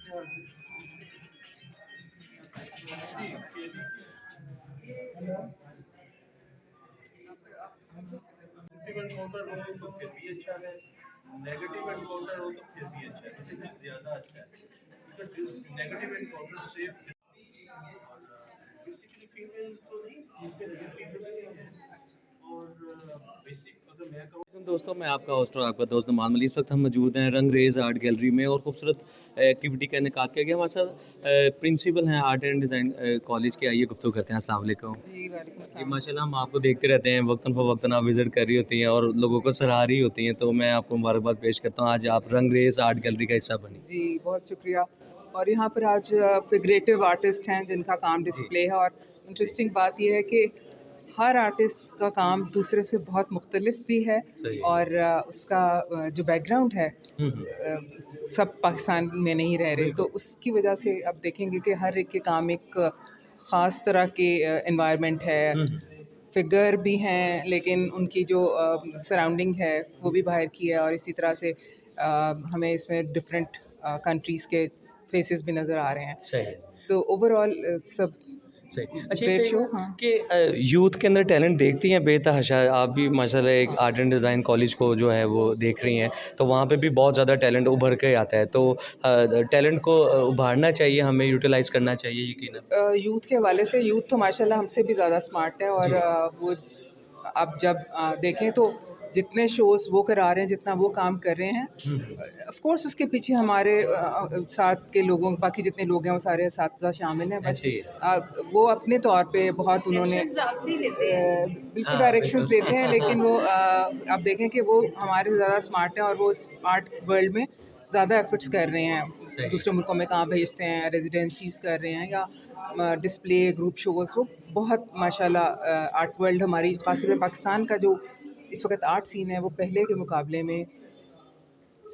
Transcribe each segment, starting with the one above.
Positive encounter हो तो फिर भी अच्छा है, नेगेटिव एनकाउंटर हो तो फिर भी अच्छा है, लेकिन ये ज़्यादा अच्छा है बिकॉज नेगेटिव एनकाउंटर सेफ और बेसिकली फीमेल तो नहीं, इसके लिए फीमेल है और बेसिक अगर मैं कहूँ। दोस्तों, मैं आपका होस्ट और आपका दोस्त नुमान मलिक। इस वक्त हम मौजूद हैं रंगरेज आर्ट गैलरी में और खूबसूरत एक्टिविटी का इनेकाद किया गया। हमारे साथ प्रिंसिपल हैं आर्ट एंड डिज़ाइन कॉलेज के। आइए गुफ्तगू करते हैं। अस्सलाम वालेकुम। जी वालेकुम जी सलाम। माशाल्लाह, हम आपको देखते रहते हैं, वक्तन फ़वक्तन आप विज़िट कर रही होती हैं और लोगों को सराह रही होती हैं, तो मैं आपको मुबारकबाद पेश करता हूँ। आज आप रंगरेज आर्ट गैलरी का हिस्सा बनी। जी बहुत शुक्रिया। और यहाँ पर आज फिगरेटिव आर्टिस्ट हैं जिनका काम डिस्प्ले है, और इंटरेस्टिंग बात यह है कि हर आर्टिस्ट का काम दूसरे से बहुत मुख्तलिफ भी है। सही है। और उसका जो बैकग्राउंड है, सब पाकिस्तान में नहीं रह रहे, तो उसकी वजह से आप देखेंगे कि हर एक के काम एक ख़ास तरह के एनवायरनमेंट है। फिगर भी हैं, लेकिन उनकी जो सराउंडिंग है वो भी बाहर की है, और इसी तरह से हमें इसमें डिफरेंट कंट्रीज़ के फेसेस भी नज़र आ रहे हैं। सही है। तो ओवरऑल सब सही। अच्छा, ग्रेट शो। हाँ कि यूथ के अंदर टैलेंट देखती हैं बेतहाशा। आप भी माशाल्लाह एक आर्ट एंड डिज़ाइन कॉलेज को जो है वो देख रही हैं, तो वहाँ पे भी बहुत ज़्यादा टैलेंट उभर के आता है। तो टैलेंट को उभारना चाहिए, हमें यूटिलाइज़ करना चाहिए यकीनन। यूथ के हवाले से यूथ तो माशाल्लाह हमसे भी ज़्यादा स्मार्ट है, और जी। वो आप जब देखें तो जितने शोज़ वो करा रहे हैं, जितना वो काम कर रहे हैं, ऑफ कोर्स उसके पीछे हमारे साथ के लोगों, बाकी जितने लोग हैं वो सारे असातिज़ा शामिल हैं, बट ऐसे ही वो अपने तौर पे बहुत उन्होंने बिल्कुल हाँ, डायरेक्शंस बिल्कुल। देते हैं, लेकिन वो आप देखें कि वो हमारे से ज़्यादा स्मार्ट हैं, और वो इस आर्ट वर्ल्ड में ज़्यादा एफर्ट्स कर रहे हैं। दूसरे मुल्कों में कहाँ भेजते हैं, रेजिडेंसीज़ कर रहे हैं या डिस्प्ले ग्रुप शोज़, वो बहुत माशाल्लाह आर्ट वर्ल्ड हमारी, ख़ासतौर पे पाकिस्तान का जो इस वक्त आर्ट सीन है, वो पहले के मुकाबले में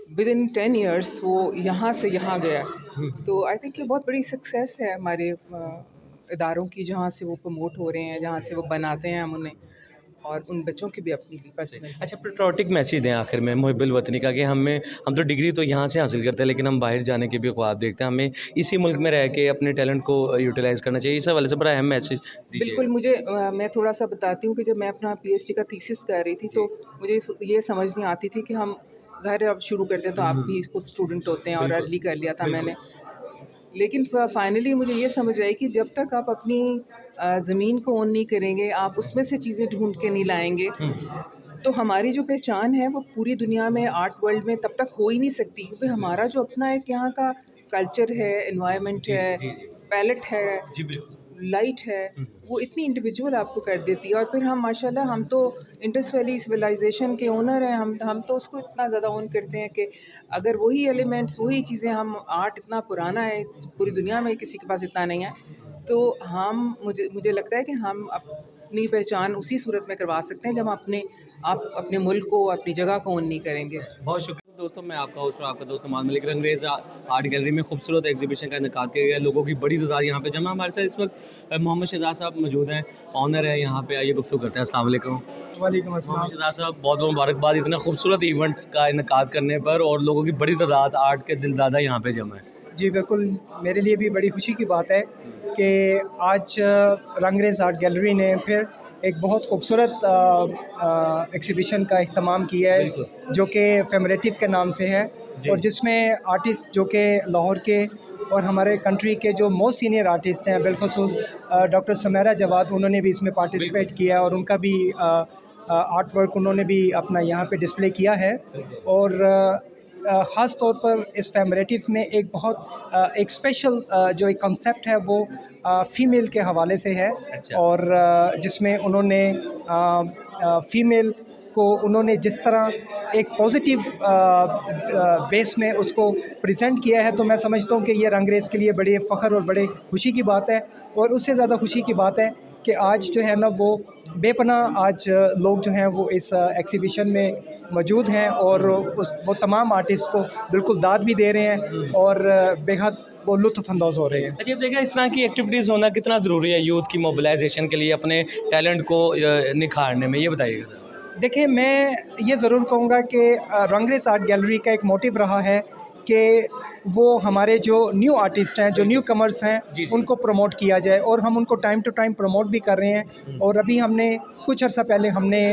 विद इन 10 ईयर्स वो यहाँ से यहाँ गया है। तो आई थिंक ये बहुत बड़ी सक्सेस है हमारे इदारों की, जहाँ से वो प्रमोट हो रहे हैं, जहाँ से वो बनाते हैं हम उन्हें, और उन बच्चों की भी अपनी भी पर्सनल। अच्छा, पेट्रियोटिक मैसेज दें आखिर में मुहिब्बुल वतनी का, कि हम तो डिग्री तो यहाँ से हासिल करते हैं, लेकिन हम बाहर जाने के भी ख्वाब देखते हैं। हमें इसी मुल्क में रह के अपने टैलेंट को यूटिलाइज़ करना चाहिए। इस हवाले से बड़ा अहम मैसेज दीजिए। बिल्कुल। मुझे मैं थोड़ा सा बताती हूँ कि जब मैं अपना पीएचडी का थीसिस कर रही थी, तो मुझे ये समझ नहीं आती थी कि हम, ज़ाहिर है अब शुरू करते हैं तो आप भी कुछ स्टूडेंट होते हैं, और अर्ली कर लिया था मैंने, लेकिन फाइनली मुझे ये समझ आई कि जब तक आप अपनी ज़मीन को ओन नहीं करेंगे, आप उसमें से चीज़ें ढूंढ के नहीं लाएंगे, तो हमारी जो पहचान है वो पूरी दुनिया में आर्ट वर्ल्ड में तब तक हो ही नहीं सकती, क्योंकि हमारा जो अपना एक यहाँ का कल्चर है, एनवायरनमेंट है, पैलेट है, जी बिल्कुल। लाइट है, वो इतनी इंडिविजुअल आपको कर देती है। और फिर हम माशाल्लाह, हम तो इंडस वैली सिविलाइजेशन के ओनर हैं, हम तो उसको इतना ज़्यादा ओन करते हैं कि अगर वही एलिमेंट्स, वही चीज़ें, हम आर्ट इतना पुराना है, पूरी दुनिया में किसी के पास इतना नहीं है, तो हम मुझे लगता है कि हम अपनी पहचान उसी सूरत में करवा सकते हैं जब आप अपने मुल्क को, अपनी जगह को ओन नहीं करेंगे। बहुत शुक्रिया दोस्तों, मैं आपका होस्ट और आपका दोस्त नुमान मलिक। रंगरेज आर्ट गैलरी में खूबसूरत एग्जीबिशन का इनेकाद किया गया। लोगों की बड़ी तादाद यहाँ पे जमा। हमारे साथ इस वक्त मोहम्मद शहजाद साहब मौजूद हैं, ऑनर है यहाँ पे। आइए गुफ्तगू करते हैं। अस्सलाम वालेकुम। वालेकुम अस्सलाम। मोहम्मद शहजाद साहब, बहुत बहुत मुबारकबाद इतना खूबसूरत इवेंट का इनेकाद करने पर, और लोगों की बड़ी तादाद आर्ट के दिलदादा यहाँ पे जमा है। जी बिल्कुल, मेरे लिए भी बड़ी खुशी की बात है कि आज रंगरेज आर्ट गैलरी ने फिर एक बहुत खूबसूरत एग्ज़िबिशन का इख्तिताम किया है, जो कि फेमरेटिव के नाम से है, और जिसमें आर्टिस्ट जो कि लाहौर के और हमारे कंट्री के जो मोस्ट सीनियर आर्टिस्ट हैं, बिलखुसूस डॉक्टर सुमेरा जवाद, उन्होंने भी इसमें पार्टिसिपेट किया, और उनका भी आर्ट वर्क उन्होंने भी अपना यहाँ पे डिस्प्ले किया है। और ख़ास तौर पर इस फेमरेटिव में एक बहुत एक स्पेशल जो एक कॉन्सेप्ट है वो फ़ीमेल के हवाले से है। अच्छा। और जिसमें उन्होंने फ़ीमेल को उन्होंने जिस तरह एक पॉजिटिव बेस में उसको प्रेजेंट किया है, तो मैं समझता हूँ कि ये रंगरेज के लिए बड़े फ़ख्र और बड़े खुशी की बात है। और उससे ज़्यादा खुशी की बात है कि आज जो है ना, वो बेपनाह आज लोग जो हैं वो इस एग्ज़िबिशन में मौजूद हैं, और वो तमाम आर्टिस्ट को बिल्कुल दाद भी दे रहे हैं, और बेहद वो लुत्फ़अंदोज़ हो रहे हैं। अच्छा, देखिए इस तरह की एक्टिविटीज़ होना कितना ज़रूरी है यूथ की मोबिलाइजेशन के लिए, अपने टैलेंट को निखारने में, ये बताइएगा। देखिए, मैं ये ज़रूर कहूँगा कि रंगरेज आर्ट गैलरी का एक मोटिव रहा है कि वो हमारे जो न्यू आर्टिस्ट हैं, जो न्यू कमर्स हैं, जी। उनको प्रमोट किया जाए, और हम उनको टाइम टू टाइम प्रमोट भी कर रहे हैं। और अभी हमने कुछ अर्सा पहले हमने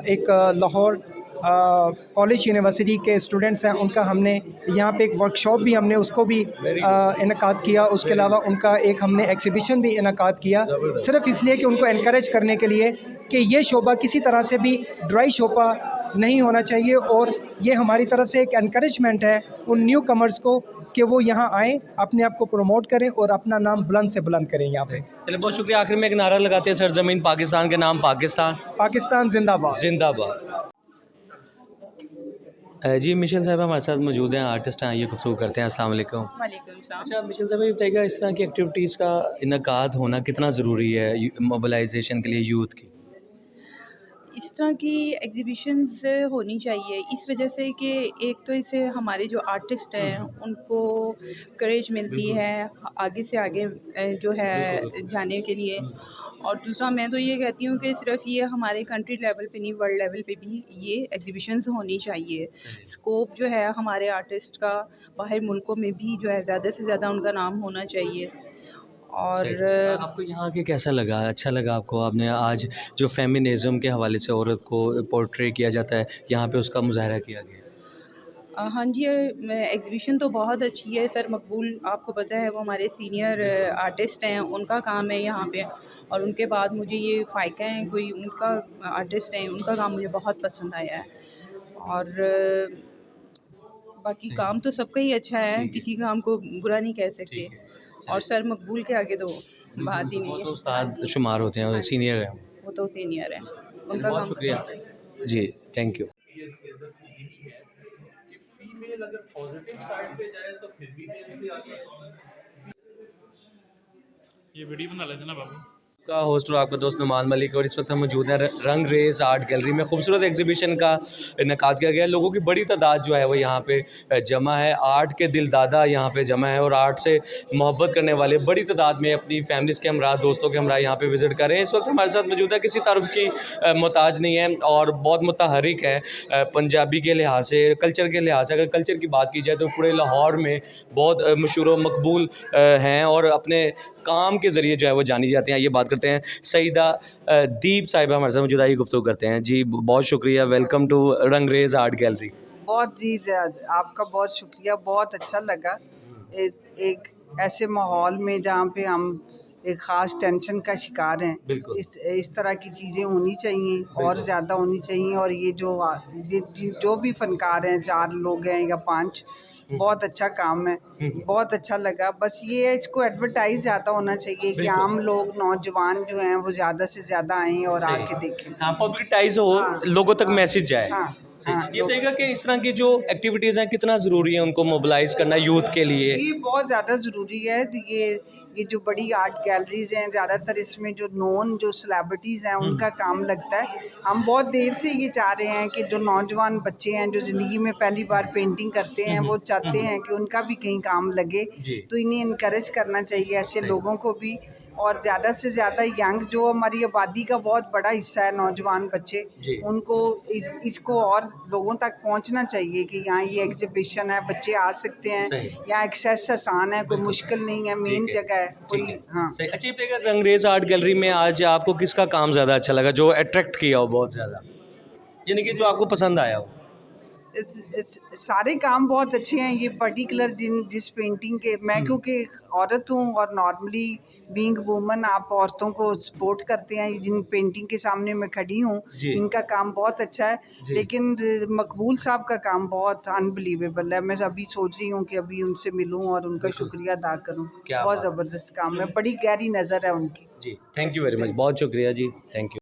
एक लाहौर कॉलेज यूनिवर्सिटी के स्टूडेंट्स हैं, उनका हमने यहाँ पे एक वर्कशॉप भी हमने उसको भी इनकाद किया। उसके अलावा उनका एक हमने एग्ज़िबिशन भी इनकाद किया, सिर्फ़ इसलिए कि उनको एनकरेज करने के लिए कि ये शोबा किसी तरह से भी ड्राई शोबा नहीं होना चाहिए। और ये हमारी तरफ से एक एनकरेजमेंट है उन न्यू कमर्स को कि वो यहाँ आएँ, अपने आप को प्रमोट करें और अपना नाम बुलंद से बुलंद करें यहाँ पे। चलिए, बहुत शुक्रिया। आखिर में एक नारा लगाते हैं, सरजमीन पाकिस्तान के नाम पाकिस्तान पाकिस्तान जिंदाबाद। जिंदाबाद। जी, मिशन साहब हमारे साथ मौजूद हैं, आर्टिस्ट हैं, आइए गुफ्तगू करते हैं। अस्सलाम वालेकुम। वालेकुम सलाम। अच्छा, मिशन साहब ये बताइएगा, इस तरह की एक्टिविटीज़ का इनकाद होना कितना ज़रूरी है मोबिलाइजेशन के लिए यूथ की? इस तरह की एग्ज़िबिशन्स होनी चाहिए इस वजह से कि एक तो इससे हमारे जो आर्टिस्ट हैं उनको करेज मिलती है आगे से आगे जो है जाने के लिए। और दूसरा मैं तो ये कहती हूँ कि सिर्फ ये हमारे कंट्री लेवल पे नहीं, वर्ल्ड लेवल पे भी ये एग्ज़िबिशन्स होनी चाहिए। स्कोप जो है हमारे आर्टिस्ट का बाहर मुल्कों में भी जो है ज़्यादा से ज़्यादा उनका नाम होना चाहिए। और आपको यहाँ के कैसा लगा? अच्छा लगा आपको? आपने आज जो फेमिनिज़्म के हवाले से औरत को पोर्ट्रे किया जाता है, यहाँ पे उसका मुज़ाहरा किया गया। हाँ जी, एग्ज़िबिशन तो बहुत अच्छी है। सर मकबूल आपको पता है वो हमारे सीनियर आर्टिस्ट हैं, उनका काम है यहाँ पे। और उनके बाद मुझे ये फ़ाइका हैं कोई उनका आर्टिस्ट हैं, उनका काम मुझे बहुत पसंद आया है। और बाकी काम तो सबका ही अच्छा है, किसी काम को बुरा नहीं कह सकते। और सर मकबूल के आगे तो बात ही वो नहीं तो है, उस्ताद शुमार होते हैं और सीनियर हैं। वो तो सीनियर है, उनका बहुत काम शुक्रिया जी, थैंक यू। ये इसके अंदर यही है कि फीमेल अगर पॉजिटिव साइड पे जाए तो फिर भी मेल से आता है। ये वीडियो बना लेते ना बाबू। का होस्ट और आपका दोस्त नुमान मलिक, और इस वक्त हम मौजूद हैं रंग रेज आर्ट गैलरी में। खूबसूरत एग्जीबिशन का इनकाद किया गया है। लोगों की बड़ी तादाद जो है वो यहाँ पे जमा है। आर्ट के दिलदादा यहाँ पे जमा है और आर्ट से मोहब्बत करने वाले बड़ी तादाद में अपनी फैमिलीज़ के हमरा, दोस्तों के हमरा यहाँ पे विज़िट कर रहे हैं। इस वक्त हमारे साथ मौजूद है, किसी तारुफ की मोहताज नहीं है और बहुत मुतहरिक है पंजाबी के लिहाज से, कल्चर के लिहाज से। अगर कल्चर की बात की जाए तो पूरे लाहौर में बहुत मशहूर व मकबूल हैं और अपने काम के ज़रिए जो है वो जानी जाती हैं। ये बात करते हैं सईदा दीप साहिबा हमारे साथ मौजूद, आइए गुफ्तगू करते हैं। जी बहुत शुक्रिया, welcome to Rangrez art gallery. बहुत जी आपका बहुत शुक्रिया, बहुत अच्छा लगा एक ऐसे माहौल में जहाँ पे हम एक ख़ास टेंशन का शिकार हैं। बिल्कुल। इस तरह की चीज़ें होनी चाहिए और ज़्यादा होनी चाहिए। और ये जो भी फ़नकार हैं, 4 लोग हैं या 5, बहुत अच्छा काम है, बहुत अच्छा लगा। बस ये है, इसको एडवर्टाइज ज़्यादा होना चाहिए कि आम लोग, नौजवान जो हैं वो ज़्यादा से ज़्यादा आएँ और आके देखें। हाँ, पब्लिकटाइज हो, लोगों तक मैसेज जाए। हाँ हाँ, ये बताइएगा कि इस तरह की जो एक्टिविटीज़ हैं कितना ज़रूरी है उनको मोबिलाइज करना यूथ के लिए? ये बहुत ज़्यादा ज़रूरी है। ये जो बड़ी आर्ट गैलरीज हैं, ज़्यादातर इसमें जो नॉन जो सेलिब्रिटीज़ हैं उनका काम लगता है। हम बहुत देर से ये चाह रहे हैं कि जो नौजवान बच्चे हैं जो ज़िंदगी में पहली बार पेंटिंग करते हैं, वो चाहते हैं कि उनका भी कहीं काम लगे। तो इन्हें इनकरेज करना चाहिए, ऐसे लोगों को भी। और ज़्यादा से ज़्यादा यंग जो हमारी आबादी का बहुत बड़ा हिस्सा है, नौजवान बच्चे, उनको इसको और लोगों तक पहुंचना चाहिए कि यहाँ ये एग्जीबिशन है, बच्चे आ सकते हैं, यहाँ एक्सेस आसान है, कोई मुश्किल नहीं है, मेन जगह है कोई। हाँ अच्छा, ये रंगरेज आर्ट गैलरी में आज आपको किसका काम ज़्यादा अच्छा लगा, जो अट्रैक्ट किया हो बहुत ज़्यादा, यानी कि जो आपको पसंद आया हो? सारे काम बहुत अच्छे हैं। ये पर्टिकुलर जिस पेंटिंग के मैं क्योंकि औरत हूँ और नॉर्मली बीइंग वुमन आप औरतों को सपोर्ट करते हैं, जिन पेंटिंग के सामने मैं खड़ी हूँ इनका काम बहुत अच्छा है। लेकिन मकबूल साहब का काम बहुत अनबिलीवेबल है। मैं अभी सोच रही हूँ कि अभी उनसे मिलूँ और उनका शुक्रिया अदा करूँ। बहुत ज़बरदस्त काम है, बड़ी गहरी नज़र है उनकी। जी, थैंक यू वेरी मच, बहुत शुक्रिया जी, थैंक यू।